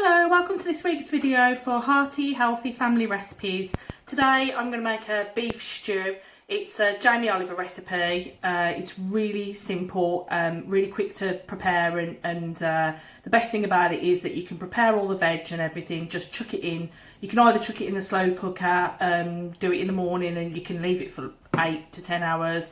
Hello, welcome to this week's video for hearty, healthy family recipes. Today I'm going to make a beef stew. It's a Jamie Oliver recipe. It's really simple, really quick to prepare, and the best thing about it is that you can prepare all the veg and everything, just chuck it in. You can either chuck it in the slow cooker, do it in the morning and you can leave it for 8 to 10 hours,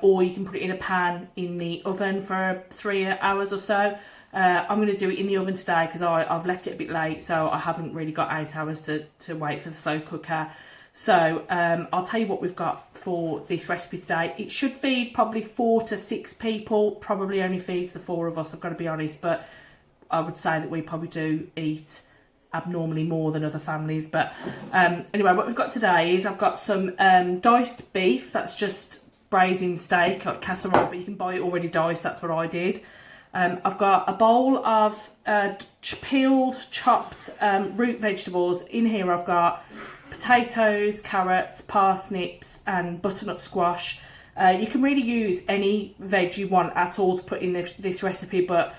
or you can put it in a pan in the oven for 3 hours or so. I'm going to do it in the oven today because I've left it a bit late, so I haven't really got 8 hours to wait for the slow cooker. So I'll tell you what we've got for this recipe today. It should feed probably 4 to 6 people, probably only feeds the 4 of us, I've got to be honest, but I would say that we probably do eat abnormally more than other families. But anyway, what we've got today is I've got some diced beef. That's just braising steak, like casserole, but you can buy it already diced. That's what I did. I've got a bowl of peeled, chopped root vegetables. In here I've got potatoes, carrots, parsnips and butternut squash. You can really use any veg you want at all to put in this recipe, but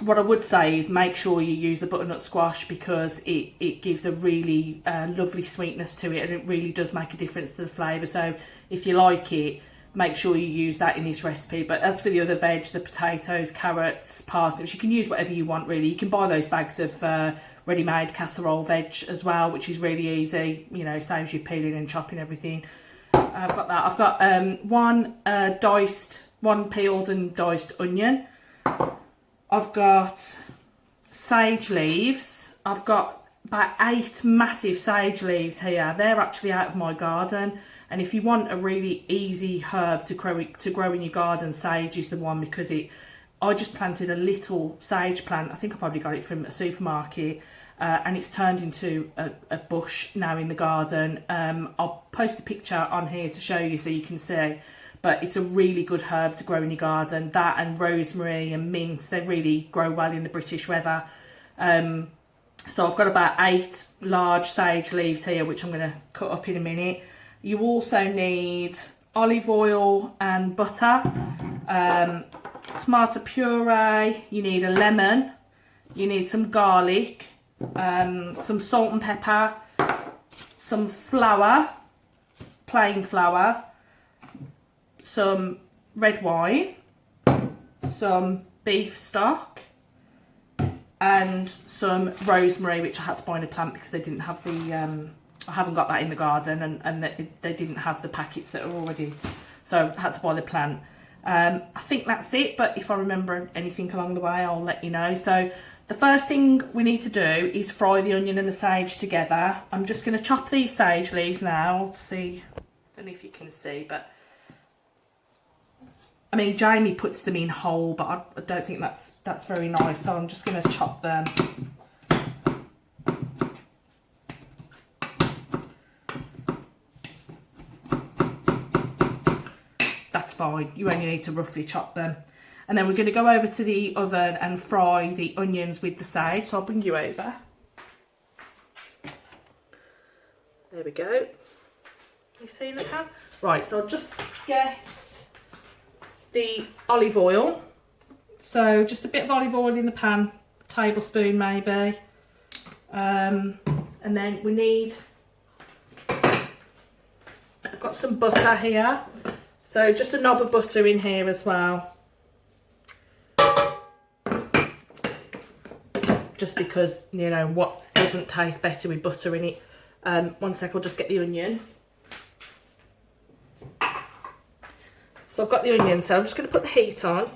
what I would say is make sure you use the butternut squash because it gives a really lovely sweetness to it, and it really does make a difference to the flavour. So if you like it, make sure you use that in this recipe. But as for the other veg, the potatoes, carrots, parsnips, you can use whatever you want really. You can buy those bags of ready-made casserole veg as well, which is really easy, you know, saves you peeling and chopping everything. I've got that. I've got one peeled and diced onion. I've got sage leaves. I've got about 8 massive sage leaves here. They're actually out of my garden. And if you want a really easy herb to grow in your garden, sage is the one, because I just planted a little sage plant. I think I probably got it from a supermarket, and it's turned into a bush now in the garden. I'll post a picture on here to show you so you can see. But it's a really good herb to grow in your garden. That and rosemary and mint, they really grow well in the British weather. So I've got about 8 large sage leaves here, which I'm going to cut up in a minute. You also need olive oil and butter, tomato puree, you need a lemon, you need some garlic, some salt and pepper, some flour, plain flour, some red wine, some beef stock and some rosemary, which I had to buy in a plant because they didn't have the I haven't got that in the garden, and they didn't have the packets that are already, so I had to buy the plant. I think that's it, but if I remember anything along the way I'll let you know. So the first thing we need to do is fry the onion and the sage together. I'm just going to chop these sage leaves now. See, I don't know if you can see, but I mean Jamie puts them in whole, but I don't think that's very nice, so I'm just going to chop them. That's fine, you only need to roughly chop them. And then we're going to go over to the oven and fry the onions with the sage, so I'll bring you over. There we go. You see that? Right, so I'll just get the olive oil. So just a bit of olive oil in the pan, a tablespoon maybe. And then we need, I've got some butter here. So just a knob of butter in here as well. Just because, you know, what doesn't taste better with butter in it. One sec, I'll just get the onion. So I've got the onion, so I'm just going to put the heat on.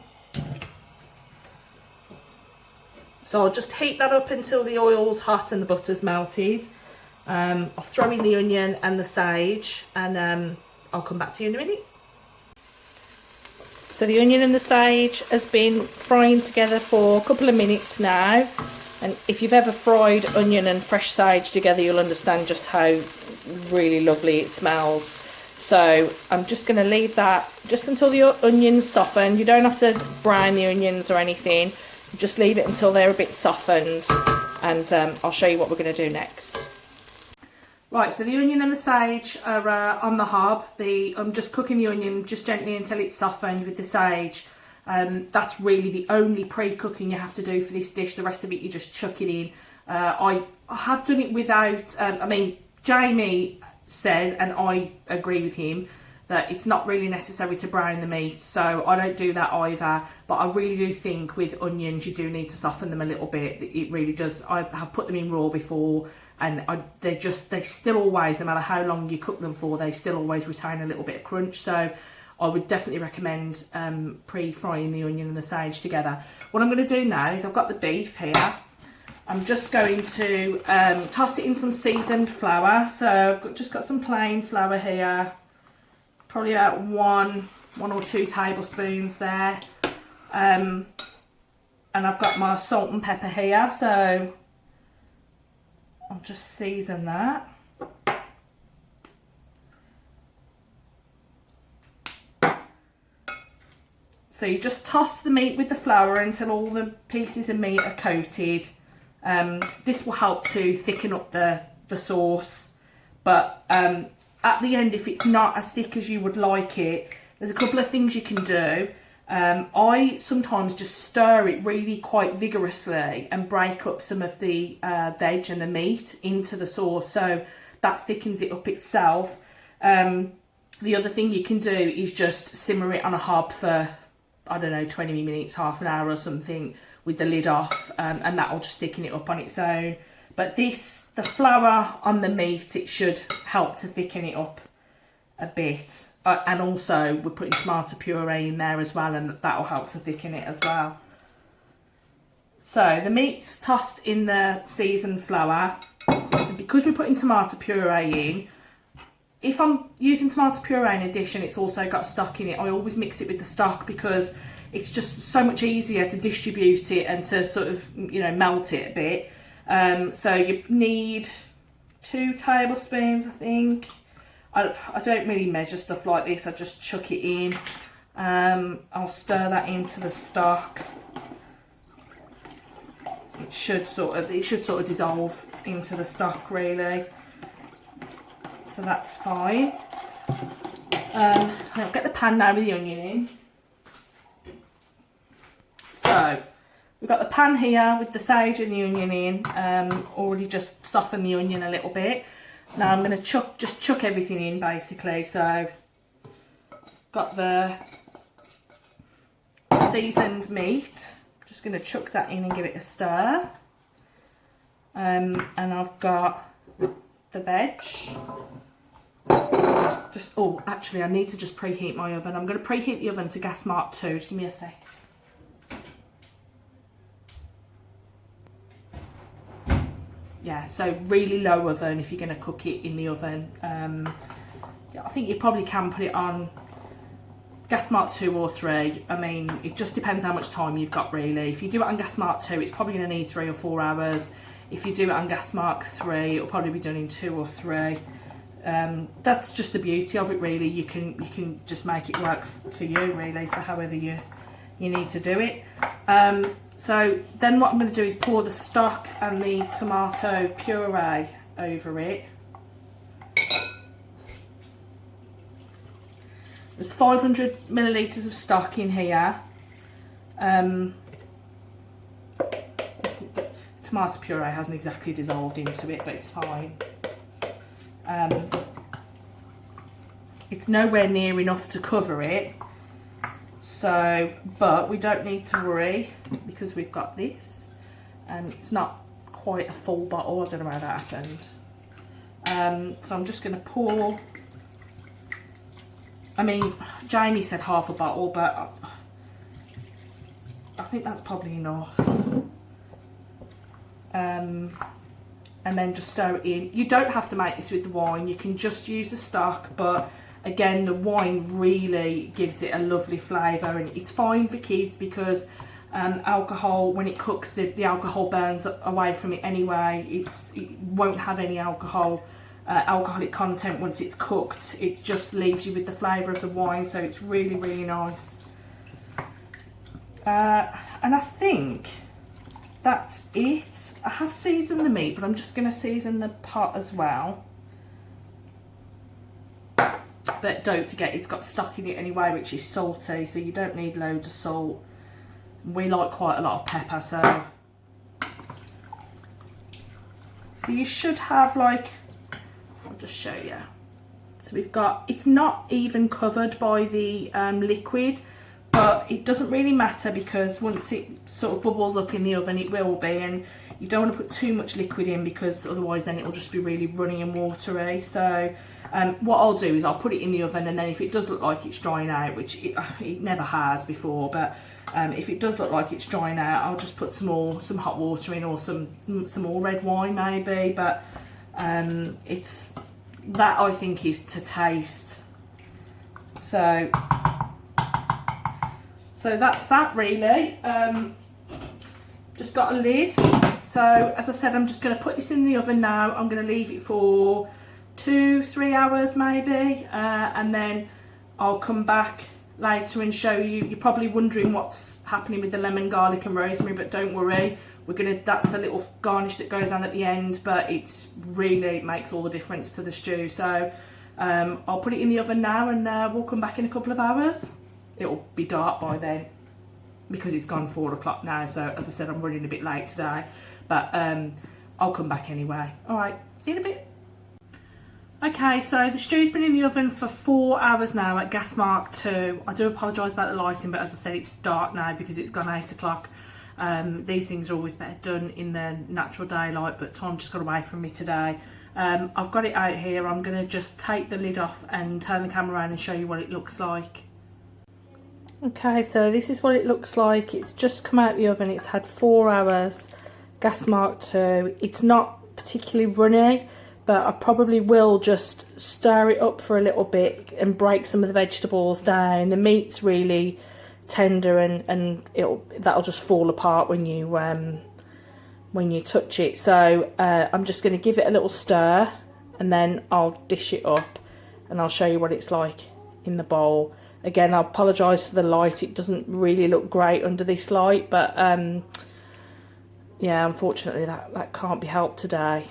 So I'll just heat that up until the oil's hot and the butter's melted. I'll throw in the onion and the sage, and I'll come back to you in a minute. So the onion and the sage has been frying together for a couple of minutes now, and if you've ever fried onion and fresh sage together, you'll understand just how really lovely it smells. So I'm just going to leave that just until the onions soften. You don't have to brown the onions or anything, just leave it until they're a bit softened, and I'll show you what we're going to do next. Right, so the onion and the sage are on the hob. I'm just cooking the onion just gently until it's softened with the sage. That's really the only pre-cooking you have to do for this dish. The rest of it you just chuck it in. I have done it without, I mean, Jamie says, and I agree with him, that it's not really necessary to brown the meat, so I don't do that either. But I really do think with onions you do need to soften them a little bit. It really does. I have put them in raw before, and they still always, no matter how long you cook them for, they still always retain a little bit of crunch. So I would definitely recommend pre-frying the onion and the sage together. What I'm going to do now is I've got the beef here. I'm just going to toss it in some seasoned flour. So I've just got some plain flour here, probably about one or two tablespoons there. And I've got my salt and pepper here, so I'll just season that. So you just toss the meat with the flour until all the pieces of meat are coated. This will help to thicken up the sauce, but at the end, if it's not as thick as you would like it, there's a couple of things you can do. I sometimes just stir it really quite vigorously and break up some of the veg and the meat into the sauce, so that thickens it up itself. The other thing you can do is just simmer it on a hob for, I don't know, 20 minutes, half an hour or something, with the lid off, and that will just thicken it up on its own. But the flour on the meat, it should help to thicken it up a bit. And also we're putting tomato puree in there as well, and that will help to thicken it as well. So the meat's tossed in the seasoned flour. And because we're putting tomato puree in, if I'm using tomato puree in a dish and it's also got stock in it, I always mix it with the stock, because it's just so much easier to distribute it and to sort of, you know, melt it a bit. So you need 2 tablespoons, I think. I don't really measure stuff like this, I just chuck it in. I'll stir that into the stock. It should sort of dissolve into the stock, really. So that's fine. I'll get the pan now with the onion in. So we've got the pan here with the sage and the onion in. Already just softened the onion a little bit. Now I'm going to chuck everything in, basically. So got the seasoned meat. Just going to chuck that in and give it a stir. And I've got the veg. Actually I need to just preheat my oven. I'm going to preheat the oven to gas mark 2. Just give me a sec. Yeah, so really low oven if you're going to cook it in the oven. I think you probably can put it on gas mark 2 or 3. I mean, it just depends how much time you've got, really. If you do it on gas mark 2, it's probably going to need 3 or 4 hours. If you do it on gas mark 3, it'll probably be done in 2 or 3. That's just the beauty of it, really. You can just make it work for you, really, for however you need to do it. So then what I'm going to do is pour the stock and the tomato puree over it. There's 500 millilitres of stock in here. Tomato puree hasn't exactly dissolved into it, but it's fine. It's nowhere near enough to cover it. So, but we don't need to worry because we've got this. It's not quite a full bottle. I don't know how that happened. So I'm just going to pour. I mean, Jamie said half a bottle, but I think that's probably enough. And then just stir it in. You don't have to make this with the wine. You can just use the stock, but again, the wine really gives it a lovely flavour, and it's fine for kids because alcohol, when it cooks, the alcohol burns away from it anyway. It won't have any alcoholic content once it's cooked. It just leaves you with the flavour of the wine, so it's really, really nice. And I think that's it. I have seasoned the meat, but I'm just going to season the pot as well. but don't forget it's got stock in it anyway, which is salty, so you don't need loads of salt. We like quite a lot of pepper, so you should have, like, I'll just show you. So we've got, it's not even covered by the liquid, but it doesn't really matter because once it sort of bubbles up in the oven, it will be, and you don't want to put too much liquid in because otherwise then it will just be really runny and watery. So what I'll do is I'll put it in the oven, and then if it does look like it's drying out, which it never has before, but if it does look like it's drying out, I'll just put some hot water in, or some more red wine maybe, but it's that, I think, is to taste. So that's that really. Just got a lid. So as I said, I'm just going to put this in the oven now. I'm going to leave it for 2-3 hours maybe, and then I'll come back later and show you. You're probably wondering what's happening with the lemon, garlic and rosemary, but don't worry, that's a little garnish that goes on at the end, but it's really makes all the difference to the stew. So I'll put it in the oven now, and we'll come back in a couple of hours. It'll be dark by then because it's gone 4 o'clock now, so as I said, I'm running a bit late today, but I'll come back anyway. All right, see you in a bit. Okay, so the stew's been in the oven for 4 hours now at gas mark 2. I do apologise about the lighting, but as I said, it's dark now because it's gone 8 o'clock. These things are always better done in the natural daylight, but time just got away from me today. I've got it out here. I'm going to just take the lid off and turn the camera around and show you what it looks like. Okay, so this is what it looks like. It's just come out the oven. It's had 4 hours, gas mark 2. It's not particularly runny, but I probably will just stir it up for a little bit and break some of the vegetables down. The meat's really tender, and that'll just fall apart when you touch it. So I'm just going to give it a little stir, and then I'll dish it up and I'll show you what it's like in the bowl. Again, I apologise for the light. It doesn't really look great under this light, but yeah, unfortunately that can't be helped today.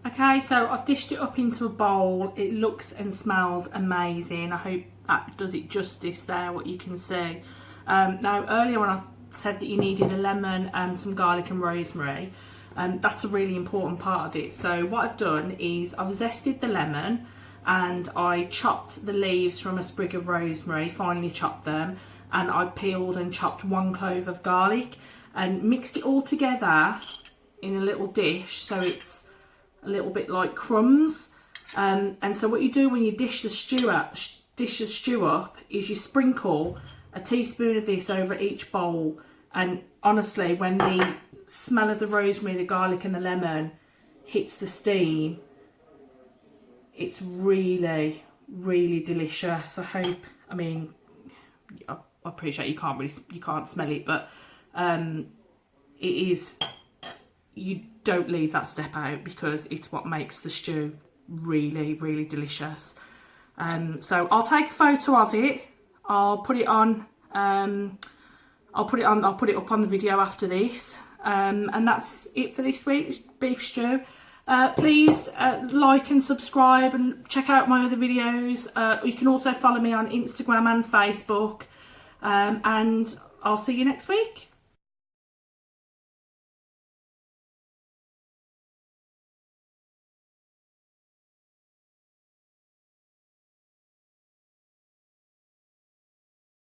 Okay, so I've dished it up into a bowl. It looks and smells amazing. I hope that does it justice there, what you can see. Now, earlier when I said that you needed a lemon and some garlic and rosemary, that's a really important part of it. So what I've done is I've zested the lemon, and I chopped the leaves from a sprig of rosemary, finely chopped them, and I peeled and chopped 1 clove of garlic and mixed it all together in a little dish so it's a little bit like crumbs. And so what you do when you dish the stew up is you sprinkle a teaspoon of this over each bowl, and honestly, when the smell of the rosemary, the garlic and the lemon hits the steam, it's really, really delicious. I mean, I appreciate you can't smell it, but it is, you don't leave that step out because it's what makes the stew really, really delicious. So I'll take a photo of it. I'll put it on. I'll put it up on the video after this. And that's it for this week's beef stew. Please like and subscribe and check out my other videos. You can also follow me on Instagram and Facebook. And I'll see you next week.